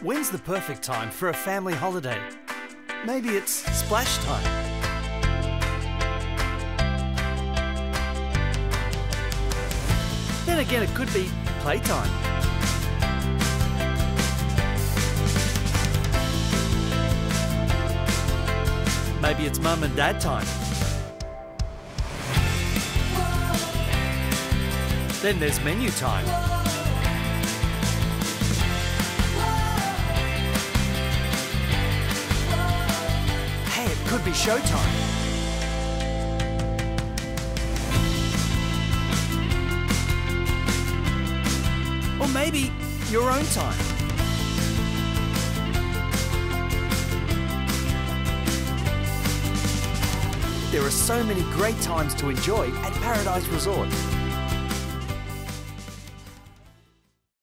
When's the perfect time for a family holiday? Maybe it's splash time. Then again, it could be playtime. Maybe it's mum and dad time. Then there's menu time. Hey, it could be showtime. Or maybe your own time. There are so many great times to enjoy at Paradise Resort.